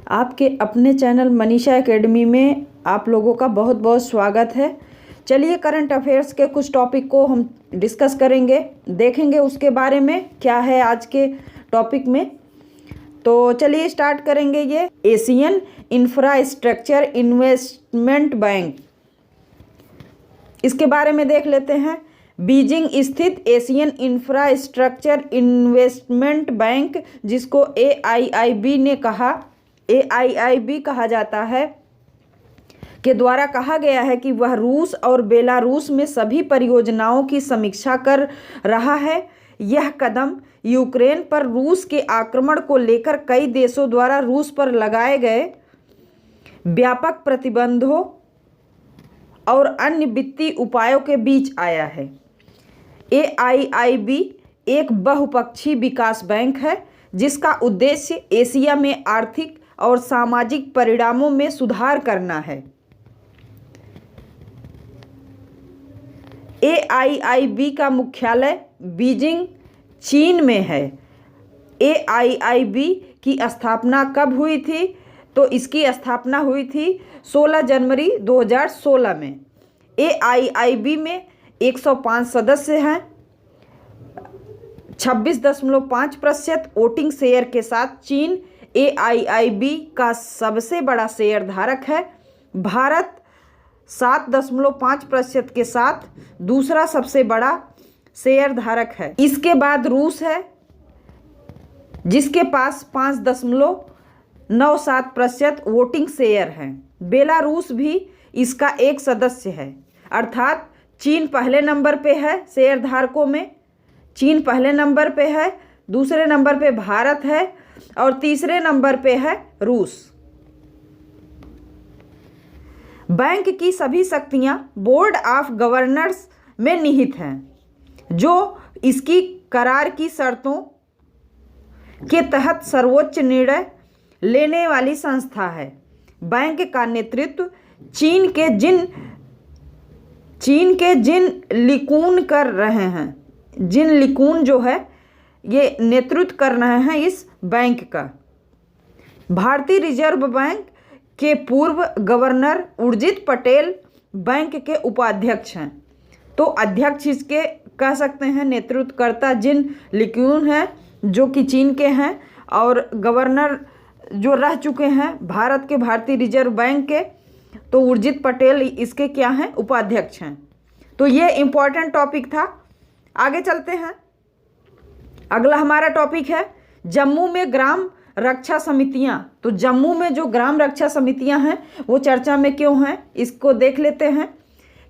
आपके अपने channel Manisha academy में आप लोगों का बहुत बहुत स्वागत है। चलिए करंट अफेयर्स के कुछ टॉपिक को हम डिस्कस करेंगे, देखेंगे उसके बारे में क्या है आज के टॉपिक में। तो चलिए स्टार्ट करेंगे। ये एशियन इंफ्रास्ट्रक्चर इन्वेस्टमेंट बैंक, इसके बारे में देख लेते हैं। बीजिंग स्थित एशियन इंफ्रास्ट्रक्चर इन्वेस्टमेंट बैंक, जिसको एआईआईबी कहा जाता है, के द्वारा कहा गया है कि वह रूस और बेलारूस में सभी परियोजनाओं की समीक्षा कर रहा है। यह कदम यूक्रेन पर रूस के आक्रमण को लेकर कई देशों द्वारा रूस पर लगाए गए व्यापक प्रतिबंधों और अन्य वित्तीय उपायों के बीच आया है। एआईआईबी एक बहुपक्षीय विकास बैंक है जिसका उद्देश्य एशिया में आर्थिक और सामाजिक परिणामों में सुधार करना है। एआईआईबी का मुख्यालय बीजिंग, चीन में है। एआईआईबी की स्थापना कब हुई थी? तो इसकी स्थापना हुई थी 16 जनवरी 2016 में। एआईआईबी में 105 सदस्य हैं। 26.5% वोटिंग शेयर के साथ चीन एआईआईबी का सबसे बड़ा शेयर धारक है। भारत 7.5% के साथ दूसरा सबसे बड़ा शेयर धारक है। इसके बाद रूस है जिसके पास 5.97% वोटिंग शेयर हैं। बेलारूस भी इसका एक सदस्य है, अर्थात चीन पहले नंबर पे है शेयर धारकों में। चीन पहले नंबर पे है, दूसरे नंबर पे भारत है और तीसरे नंबर पे है रूस। बैंक की सभी शक्तियां बोर्ड ऑफ गवर्नर्स में निहित हैं, जो इसकी करार की शर्तों के तहत सर्वोच्च निर्णय लेने वाली संस्था है। बैंक का नेतृत्व चीन के जिन लिकून कर रहे हैं, जिन लिकून जो है ये नेतृत्व कर रहे हैं इस बैंक का। भारतीय रिजर्व बैंक के पूर्व गवर्नर उर्जित पटेल बैंक के उपाध्यक्ष हैं। तो अध्यक्ष इसके कह सकते हैं, नेतृत्वकर्ता जिन लिकून हैं जो कि चीन के हैं, और गवर्नर जो रह चुके हैं भारत के भारतीय रिजर्व बैंक के, तो उर्जित पटेल इसके क्या हैं? उपाध्यक्ष हैं। तो ये इम्पोर्टेंट टॉपिक था। आगे चलते हैं। अगला हमारा टॉपिक है जम्मू में ग्राम रक्षा समितियां। तो जम्मू में जो ग्राम रक्षा समितियां हैं वो चर्चा में क्यों हैं, इसको देख लेते हैं।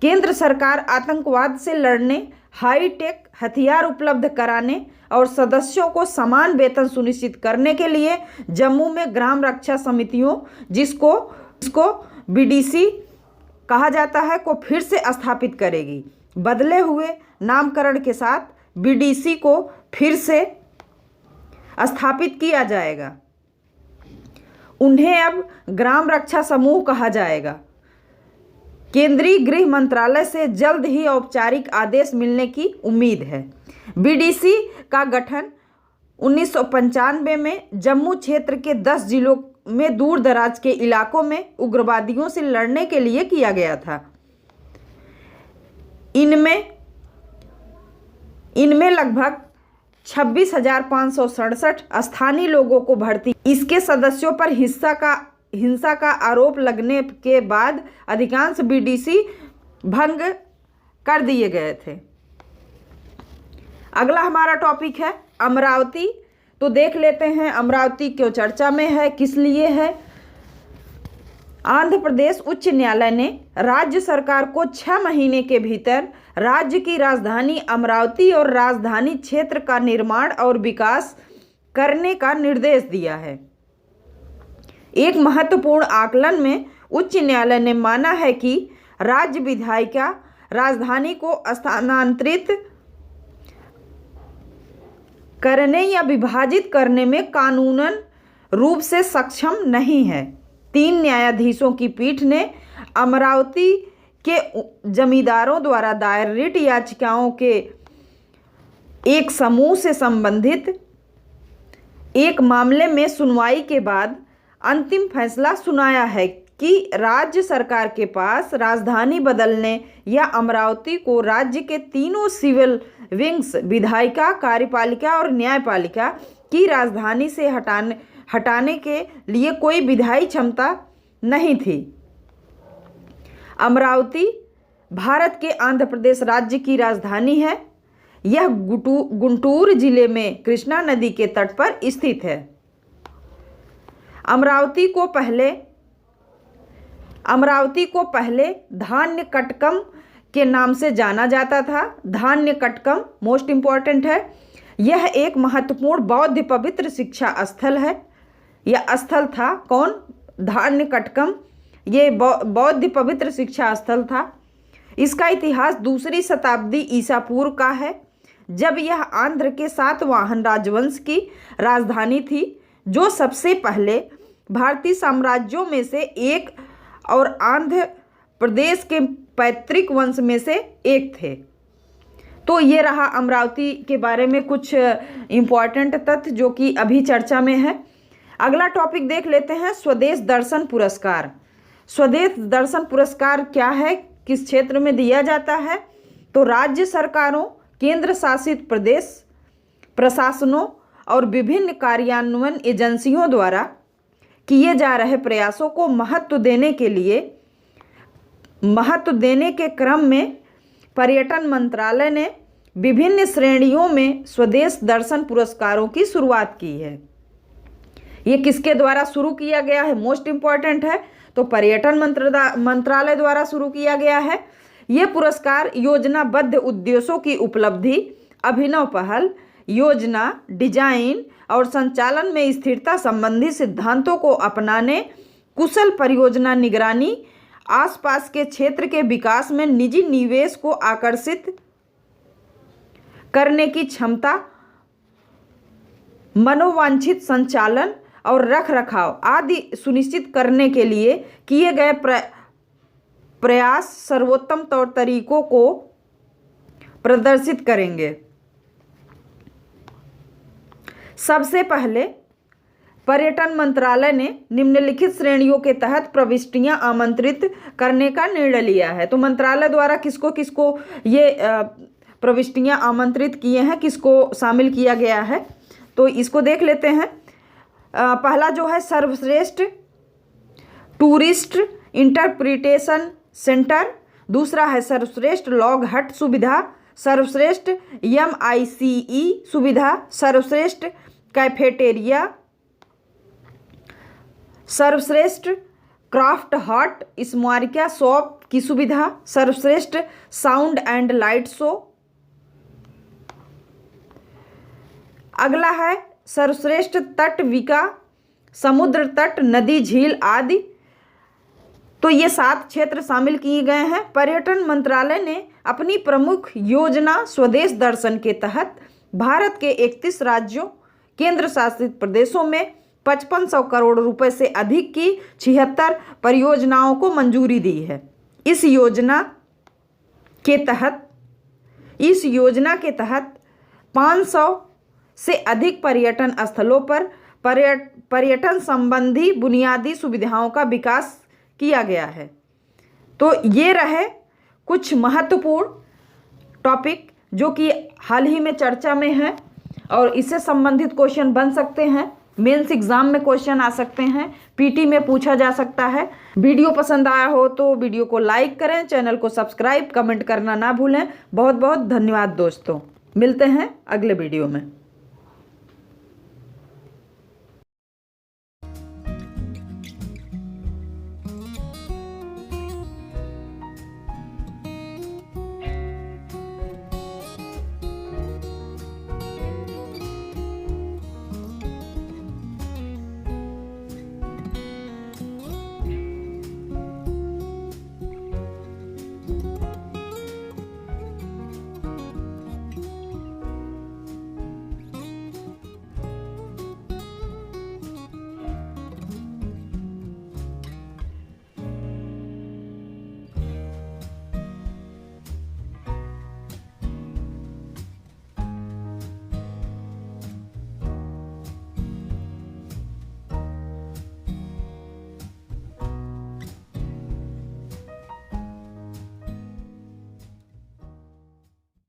केंद्र सरकार आतंकवाद से लड़ने, हाईटेक हथियार उपलब्ध कराने और सदस्यों को समान वेतन सुनिश्चित करने के लिए जम्मू में ग्राम रक्षा समितियों, जिसको बीडीसी कहा जाता है, को फिर से स्थापित करेगी। बदले हुए नामकरण के साथ बीडीसी को फिर से स्थापित किया जाएगा। उन्हें अब ग्राम रक्षा समूह कहा जाएगा। केंद्रीय गृह मंत्रालय से जल्द ही औपचारिक आदेश मिलने की उम्मीद है। बीडीसी का गठन 1995 में जम्मू क्षेत्र के 10 जिलों में दूर दराज के इलाकों में उग्रवादियों से लड़ने के लिए किया गया था। इनमें लगभग 26,567 स्थानीय लोगों को भर्ती। इसके सदस्यों पर हिंसा का आरोप लगने के बाद अधिकांश बीडीसी भंग कर दिए गए थे। अगला हमारा टॉपिक है अमरावती। तो देख लेते हैं अमरावती क्यों चर्चा में है, किस लिए है। आंध्र प्रदेश उच्च न्यायालय ने राज्य सरकार को 6 महीने के भीतर राज्य की राजधानी अमरावती और राजधानी क्षेत्र का निर्माण और विकास करने का निर्देश दिया है। एक महत्वपूर्ण आकलन में उच्च न्यायालय ने माना है कि राज्य विधायिका राजधानी को स्थानांतरित करने या विभाजित करने में कानूनन रूप से सक्षम नहीं है। 3 न्यायाधीशों की पीठ ने अमरावती के जमींदारों द्वारा दायर रिट याचिकाओं के एक समूह से संबंधित एक मामले में सुनवाई के बाद अंतिम फैसला सुनाया है कि राज्य सरकार के पास राजधानी बदलने या अमरावती को राज्य के तीनों सिविल विंग्स विधायिका, कार्यपालिका और न्यायपालिका की राजधानी से हटाने के लिए कोई विधायी क्षमता नहीं थी। अमरावती भारत के आंध्र प्रदेश राज्य की राजधानी है। यह गुंटूर जिले में कृष्णा नदी के तट पर स्थित है। अमरावती को पहले धान्य कटकम के नाम से जाना जाता था। धान्य कटकम मोस्ट इम्पॉर्टेंट है। यह एक महत्वपूर्ण बौद्ध पवित्र शिक्षा स्थल है। यह स्थल था कौन? धान्य कटकम। ये बौद्ध पवित्र शिक्षा स्थल था। इसका इतिहास 2री शताब्दी ईसा पूर्व का है, जब यह आंध्र के सातवाहन राजवंश की राजधानी थी, जो सबसे पहले भारतीय साम्राज्यों में से एक और आंध्र प्रदेश के पैतृक वंश में से एक थे। तो ये रहा अमरावती के बारे में कुछ इम्पॉर्टेंट तथ्य जो कि अभी चर्चा में है। अगला टॉपिक देख लेते हैं, स्वदेश दर्शन पुरस्कार। स्वदेश दर्शन पुरस्कार क्या है, किस क्षेत्र में दिया जाता है? तो राज्य सरकारों, केंद्र शासित प्रदेश प्रशासनों और विभिन्न कार्यान्वयन एजेंसियों द्वारा किए जा रहे प्रयासों को महत्व देने के क्रम में पर्यटन मंत्रालय ने विभिन्न श्रेणियों में स्वदेश दर्शन पुरस्कारों की शुरुआत की है। ये किसके द्वारा शुरू किया गया है? मोस्ट इम्पॉर्टेंट है। तो पर्यटन मंत्रालय द्वारा शुरू किया गया है। ये पुरस्कार योजनाबद्ध उद्देश्यों की उपलब्धि, अभिनव पहल, योजना, डिजाइन और संचालन में स्थिरता संबंधी सिद्धांतों को अपनाने, कुशल परियोजना निगरानी, आसपास के क्षेत्र के विकास में निजी निवेश को आकर्षित करने की क्षमता, मनोवांछित संचालन और रखरखाव आदि सुनिश्चित करने के लिए किए गए प्रयास सर्वोत्तम तौर तरीकों को प्रदर्शित करेंगे। सबसे पहले पर्यटन मंत्रालय ने निम्नलिखित श्रेणियों के तहत प्रविष्टियां आमंत्रित करने का निर्णय लिया है। तो मंत्रालय द्वारा किसको किसको ये प्रविष्टियां आमंत्रित किए हैं, किसको शामिल किया गया है, तो इसको देख लेते हैं। पहला जो है सर्वश्रेष्ठ टूरिस्ट इंटरप्रिटेशन सेंटर, दूसरा है सर्वश्रेष्ठ लॉग हट सुविधा, सर्वश्रेष्ठ MICE सुविधा, सर्वश्रेष्ठ कैफेटेरिया, सर्वश्रेष्ठ क्राफ्ट हट स्मारिका शॉप की सुविधा, सर्वश्रेष्ठ साउंड एंड लाइट शो। अगला है सर्वश्रेष्ठ तटविका, समुद्र तट, नदी, झील आदि। तो ये 7 क्षेत्र शामिल किए गए हैं। पर्यटन मंत्रालय ने अपनी प्रमुख योजना स्वदेश दर्शन के तहत भारत के 31 राज्यों, केंद्र शासित प्रदेशों में 5500 करोड़ रुपए से अधिक की 76 परियोजनाओं को मंजूरी दी है। इस योजना के तहत 500 से अधिक पर्यटन स्थलों पर पर्यटन संबंधी बुनियादी सुविधाओं का विकास किया गया है। तो ये रहे कुछ महत्वपूर्ण टॉपिक जो कि हाल ही में चर्चा में है और इससे संबंधित क्वेश्चन बन सकते हैं। मेंस एग्जाम में क्वेश्चन आ सकते हैं, पीटी में पूछा जा सकता है। वीडियो पसंद आया हो तो वीडियो को लाइक करें, चैनल को सब्सक्राइब, कमेंट करना ना भूलें। बहुत बहुत धन्यवाद दोस्तों। मिलते हैं अगले वीडियो में।